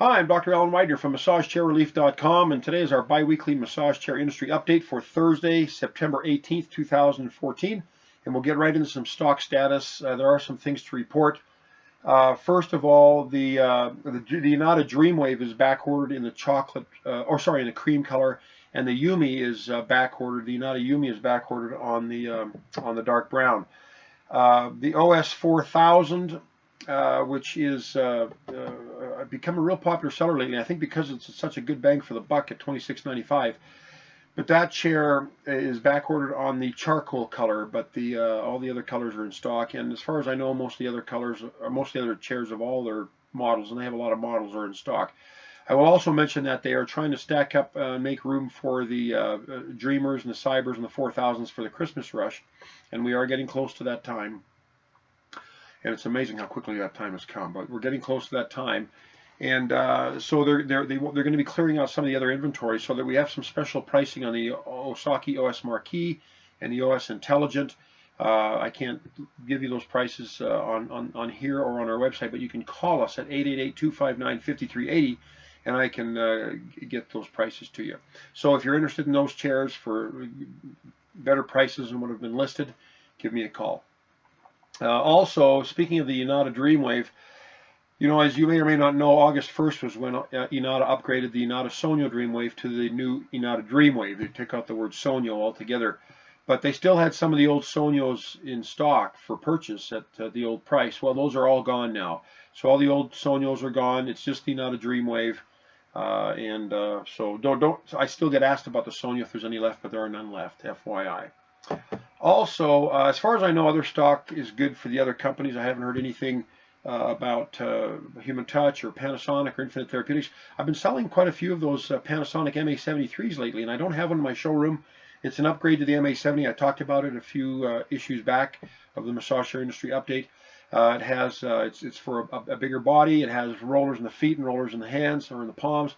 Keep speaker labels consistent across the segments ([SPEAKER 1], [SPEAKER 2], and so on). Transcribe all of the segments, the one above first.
[SPEAKER 1] Hi, I'm Dr. Alan Widener from MassageChairRelief.com, and today is our bi-weekly massage chair industry update for Thursday, September 18th, 2014. And we'll get right into some stock status. There are some things to report. First of all, the Yanada Dreamwave is back ordered in the chocolate, in the cream color, and the Yumi is back ordered. The Yanada Yumi is back ordered on the dark brown. The OS-4000. Which is become a real popular seller lately. I think because it's such a good bang for the buck at $26.95. But that chair is back ordered on the charcoal color, but all the other colors are in stock. And as far as I know, most of the other colors, or most of the other chairs of all their models, and they have a lot of models, are in stock. I will also mention that they are trying to stack up and make room for the Dreamers and the Cybers and the 4000s for the Christmas rush, and we are getting close to that time. And it's amazing how quickly that time has come. But we're getting close to that time, and so they're going to be clearing out some of the other inventory so that we have some special pricing on the Osaki OS-Marquis and the OS Intelligent. I can't give you those prices on here or on our website, but you can call us at 888-259-5380, and I can get those prices to you. So if you're interested in those chairs for better prices than what have been listed, give me a call. Also, speaking of the Yanada Dreamwave, you know, as you may or may not know, August 1st was when Yanada upgraded the Yanada Sonyo Dreamwave to the new Yanada Dreamwave. They took out the word Sonyo altogether, but they still had some of the old Sonyos in stock for purchase at the old price. Well, those are all gone now. So all the old Sonyos are gone. It's just the Yanada Dreamwave, so don't. I still get asked about the Sonyo if there's any left, but there are none left. FYI. Also, as far as I know, other stock is good for the other companies. I haven't heard anything about Human Touch or Panasonic or Infinite Therapeutics. I've been selling quite a few of those Panasonic MA73s lately, and I don't have one in my showroom. It's an upgrade to the MA70. I talked about it a few issues back of the massage chair industry update. It has it's for a bigger body. It has rollers in the feet and rollers in the hands or in the palms,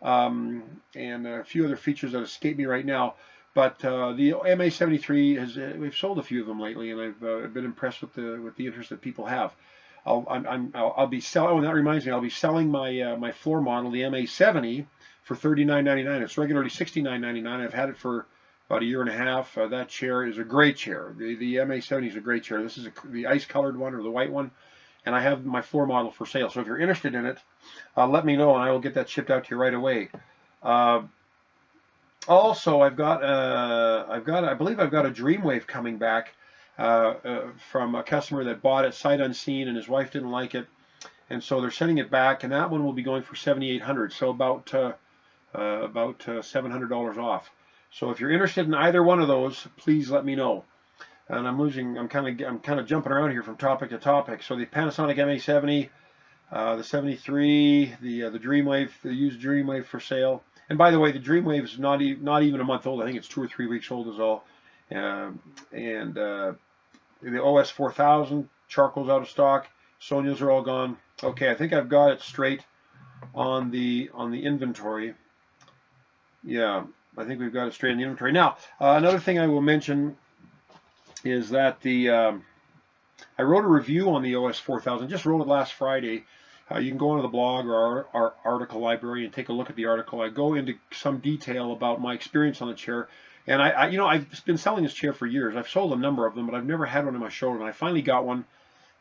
[SPEAKER 1] and a few other features that escape me right now. But the MA73 we've sold a few of them lately, and I've been impressed with the interest that people have. I'll be selling. Oh, and that reminds me, I'll be selling my my floor model, the MA70, for $39.99. It's regularly $69.99. I've had it for about a year and a half. That chair is a great chair. The MA70 is a great chair. This is the ice-colored one or the white one, and I have my floor model for sale. So if you're interested in it, let me know, and I will get that shipped out to you right away. Also, I believe I've got a Dreamwave coming back from a customer that bought it sight unseen, and his wife didn't like it, and so they're sending it back, and that one will be going for $7,800, so about $700 off. So if you're interested in either one of those, please let me know. And I'm kind of jumping around here from topic to topic. So the Panasonic MA70, the 73, the Dreamwave, the used Dreamwave for sale. And by the way, the Dreamwave is not even a month old. I think it's 2 or 3 weeks old is all. The OS-4000 charcoal's out of stock. Sonyos are all gone. Okay, I think I've got it straight on the inventory. Yeah, I think we've got it straight in the inventory. Now, another thing I will mention is that I wrote a review on the OS-4000. Just wrote it last Friday. You can go onto the blog or our article library and take a look at the article. I go into some detail about my experience on the chair, and I've been selling this chair for years. I've sold a number of them, but I've never had one in my showroom. And I finally got one.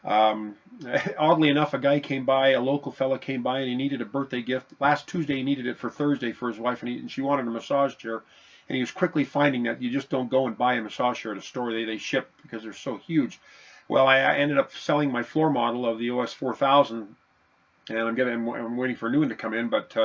[SPEAKER 1] Oddly enough, a local fella came by, and he needed a birthday gift. Last Tuesday, he needed it for Thursday for his wife, and she wanted a massage chair. And he was quickly finding that you just don't go and buy a massage chair at a store. They ship because they're so huge. Well, I ended up selling my floor model of the OS-4000. And I'm waiting for a new one to come in, but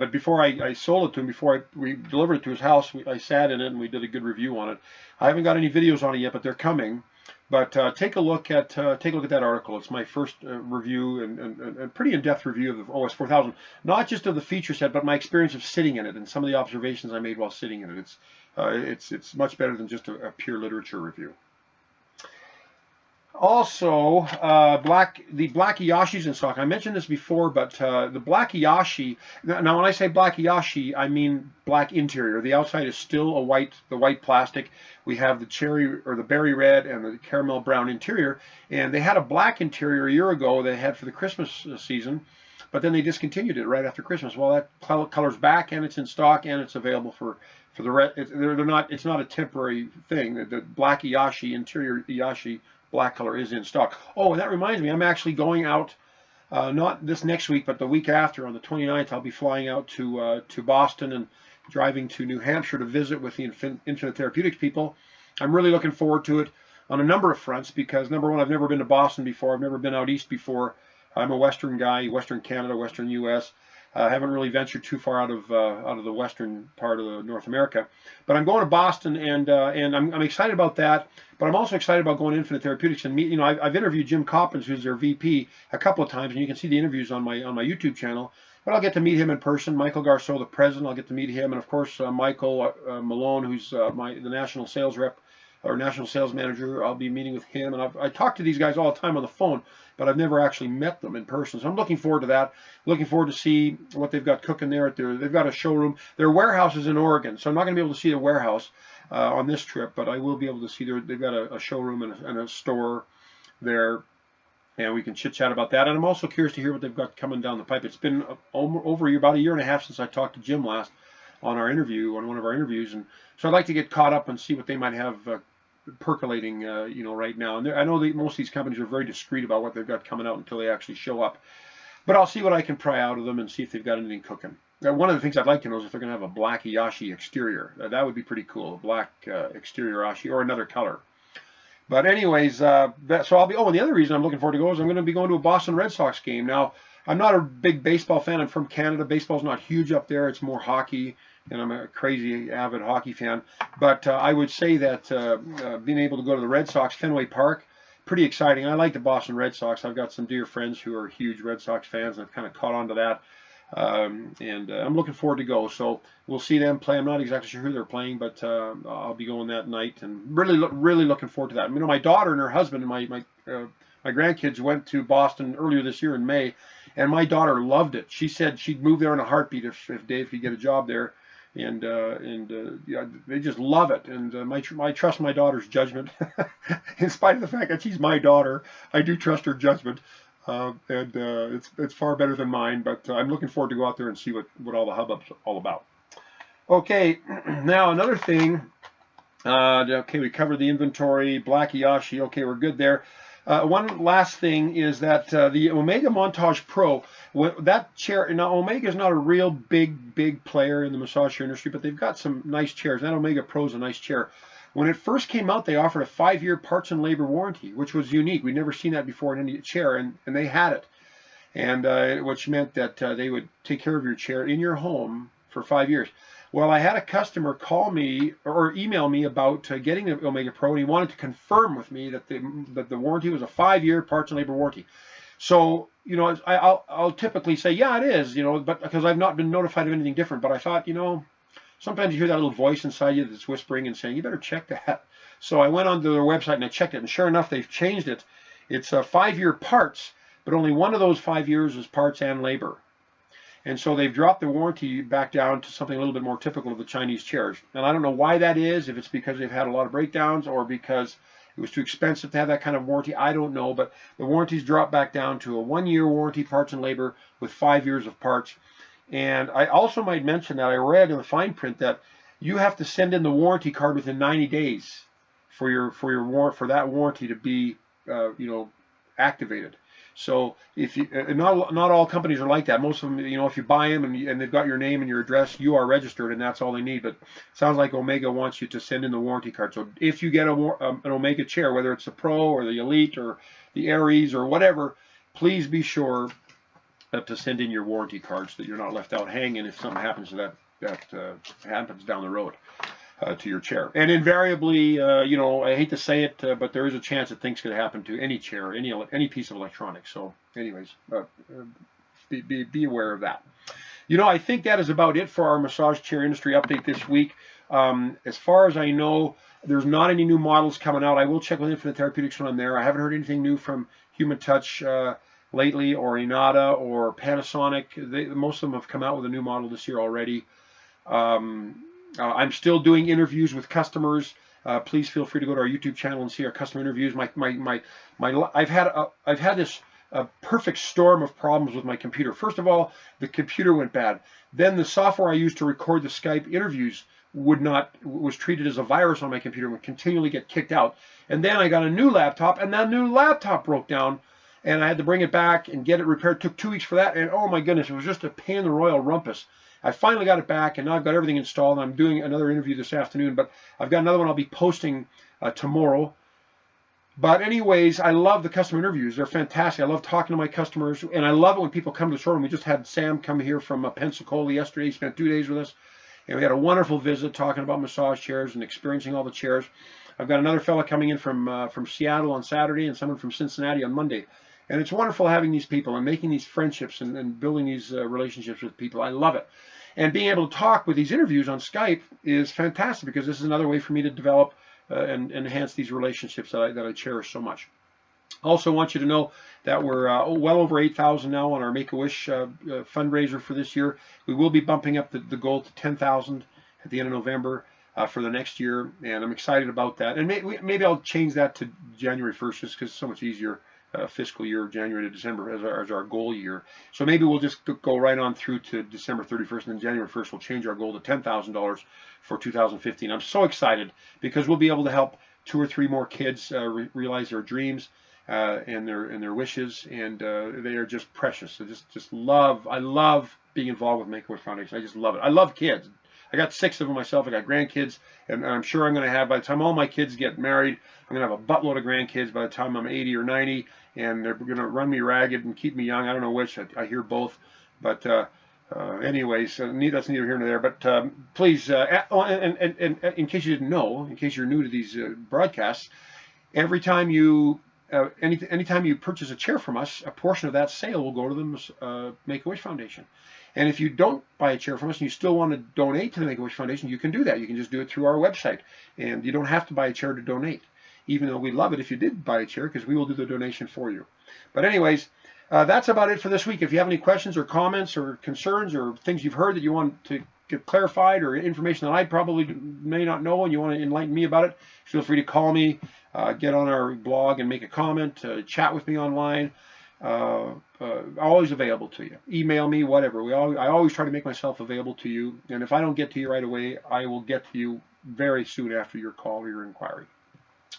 [SPEAKER 1] before I sold it to him, before we delivered it to his house, I sat in it and we did a good review on it. I haven't got any videos on it yet, but they're coming. But take a look at that article. It's my first review and a pretty in-depth review of the OS-4000, not just of the feature set, but my experience of sitting in it and some of the observations I made while sitting in it. It's much better than just a pure literature review. Also, the Black Iyashi's in stock. I mentioned this before, but the Black Iyashi, now when I say Black Iyashi, I mean black interior. The outside is still the white plastic. We have the cherry or the berry red and the caramel brown interior, and they had a black interior a year ago they had for the Christmas season, but then they discontinued it right after Christmas. Well, that color's back, and it's in stock, and it's available for the rest. They're not. It's not a temporary thing. The black Iyashi, interior Iyashi black color is in stock. Oh, and that reminds me, I'm actually going out. Not this next week, but the week after, on the 29th, I'll be flying out to Boston and driving to New Hampshire to visit with the Infinite Therapeutics people. I'm really looking forward to it on a number of fronts because, number one, I've never been to Boston before. I've never been out east before. I'm a Western guy, Western Canada, Western U.S. I haven't really ventured too far out of the western part of North America. But I'm going to Boston, and I'm excited about that. But I'm also excited about going to Infinite Therapeutics and meet. You know, I've interviewed Jim Coppins, who's their VP, a couple of times, and you can see the interviews on my YouTube channel. But I'll get to meet him in person. Michael Garceau, the president, I'll get to meet him, and of course Michael Malone, who's the national sales rep or national sales manager. I'll be meeting with him, and I talk to these guys all the time on the phone, but I've never actually met them in person. So I'm looking forward to that. Looking forward to see what they've got cooking there. They've got a showroom. Their warehouse is in Oregon, so I'm not going to be able to see the warehouse on this trip, but I will be able to see they've got a showroom and a store there, and we can chit-chat about that. And I'm also curious to hear what they've got coming down the pipe. It's been over a year, about a year and a half since I talked to Jim last on one of our interviews, and so I'd like to get caught up and see what they might have percolating, right now. And I know that most of these companies are very discreet about what they've got coming out until they actually show up. But I'll see what I can pry out of them and see if they've got anything cooking. Now, one of the things I'd like to know is if they're going to have a black Iyashi exterior. That would be pretty cool, a black exterior Iyashi or another color. But anyways, so I'll be. Oh, and the other reason I'm looking forward to go is I'm going to be going to a Boston Red Sox game. Now, I'm not a big baseball fan. I'm from Canada. Baseball's not huge up there. It's more hockey, and I'm a crazy avid hockey fan. But I would say that being able to go to the Red Sox, Fenway Park, pretty exciting. I like the Boston Red Sox. I've got some dear friends who are huge Red Sox fans, and I've kind of caught on to that. And I'm looking forward to go. So we'll see them play. I'm not exactly sure who they're playing, but I'll be going that night, and really looking forward to that. You know, my daughter and her husband and my grandkids went to Boston earlier this year in May, and my daughter loved it. She said she'd move there in a heartbeat if Dave could get a job there. And yeah, they just love it, and I trust my daughter's judgment. In spite of the fact that she's my daughter, I do trust her judgment, and it's far better than mine. But I'm looking forward to go out there and see what all the hubbub's all about. Okay, now another thing. Okay, we covered the inventory, Black Iyashi. Okay, we're good there. One last thing is that the Omega Montage Pro, that chair, now Omega is not a real big player in the massage chair industry, but they've got some nice chairs. That Omega Pro is a nice chair. When it first came out, they offered a 5-year parts and labor warranty, which was unique. We'd never seen that before in any chair, and they had it. And which meant that they would take care of your chair in your home for 5 years. Well, I had a customer call me or email me about getting the Omega Pro, and he wanted to confirm with me that the warranty was a 5-year parts and labor warranty. So, you know, I'll typically say, yeah, it is, you know, but because I've not been notified of anything different. But I thought, you know, sometimes you hear that little voice inside you that's whispering and saying, you better check that. So I went onto their website and I checked it, and sure enough, they've changed it. It's a 5-year parts, but only one of those 5 years is parts and labor. And so they've dropped the warranty back down to something a little bit more typical of the Chinese chairs. And I don't know why that is, if it's because they've had a lot of breakdowns or because it was too expensive to have that kind of warranty. I don't know, but the warranty's dropped back down to a 1-year warranty, parts and labor, with 5 years of parts. And I also might mention that I read in the fine print that you have to send in the warranty card within 90 days for that warranty to be activated. So if you, not all companies are like that. Most of them, you know, if you buy them and they've got your name and your address, you are registered, and that's all they need. But it sounds like Omega wants you to send in the warranty card. So if you get an Omega chair, whether it's the Pro or the Elite or the Aries or whatever, please be sure to send in your warranty card so that you're not left out hanging if something happens to that happens down the road to your chair. And invariably, you know, I hate to say it, but there is a chance that things could happen to any chair, any piece of electronics. So anyways, be aware of that. You know, I think that is about it for our massage chair industry update this week. As far as I know, there's not any new models coming out. I will check with Infinite Therapeutics when I'm there. I haven't heard anything new from Human Touch lately, or Inada, or Panasonic. Most of them have come out with a new model this year already. I'm still doing interviews with customers. Please feel free to go to our YouTube channel and see our customer interviews. I've had this a perfect storm of problems with my computer. First of all, the computer went bad. Then the software I used to record the Skype interviews was treated as a virus on my computer and would continually get kicked out. And then I got a new laptop, and that new laptop broke down, and I had to bring it back and get it repaired. It took 2 weeks for that, and oh my goodness, it was just a pain in the royal rumpus. I finally got it back, and now I've got everything installed, and I'm doing another interview this afternoon, but I've got another one I'll be posting tomorrow. But anyways, I love the customer interviews. They're fantastic. I love talking to my customers, and I love it when people come to the showroom. We just had Sam come here from Pensacola yesterday. He spent 2 days with us, and we had a wonderful visit talking about massage chairs and experiencing all the chairs. I've got another fella coming in from Seattle on Saturday and someone from Cincinnati on Monday. And it's wonderful having these people and making these friendships and building these relationships with people. I love it. And being able to talk with these interviews on Skype is fantastic, because this is another way for me to develop and enhance these relationships that I cherish so much. Also want you to know that we're well over 8,000 now on our Make-A-Wish fundraiser for this year. We will be bumping up the goal to 10,000 at the end of November for the next year, and I'm excited about that. And maybe I'll change that to January 1st, just because it's so much easier. Fiscal year, January to December, as our goal year. So maybe we'll just go right on through to December 31st, and then January 1st we'll change our goal to $10,000 for 2015. I'm so excited, because we'll be able to help 2 or 3 more kids realize their dreams and their wishes, and they are just precious. I love being involved with Make-A-Wish Foundation. I just love it. I love kids. I got 6 of them myself. I got grandkids, and I'm sure I'm going to have, by the time all my kids get married, I'm going to have a buttload of grandkids by the time I'm 80 or 90, and they're going to run me ragged and keep me young. I don't know which. I hear both. But anyways, that's neither here nor there. But please, and in case you didn't know, in case you're new to these broadcasts, every time you, anytime you purchase a chair from us, a portion of that sale will go to the Make-A-Wish Foundation. And if you don't buy a chair from us and you still want to donate to the Make-A-Wish Foundation, you can do that. You can just do it through our website. And you don't have to buy a chair to donate, even though we love it if you did buy a chair, because we will do the donation for you. But anyways, that's about it for this week. If you have any questions or comments or concerns or things you've heard that you want to get clarified, or information that I probably may not know and you want to enlighten me about it, feel free to call me, get on our blog and make a comment, chat with me online. Always available to you. Email me, whatever. I always try to make myself available to you, and if I don't get to you right away, I will get to you very soon after your call or your inquiry.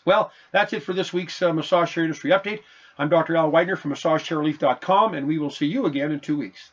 [SPEAKER 1] Well, that's it for this week's Massage Chair Industry Update. I'm Dr. Al Widener from MassageChairRelief.com, and we will see you again in 2 weeks.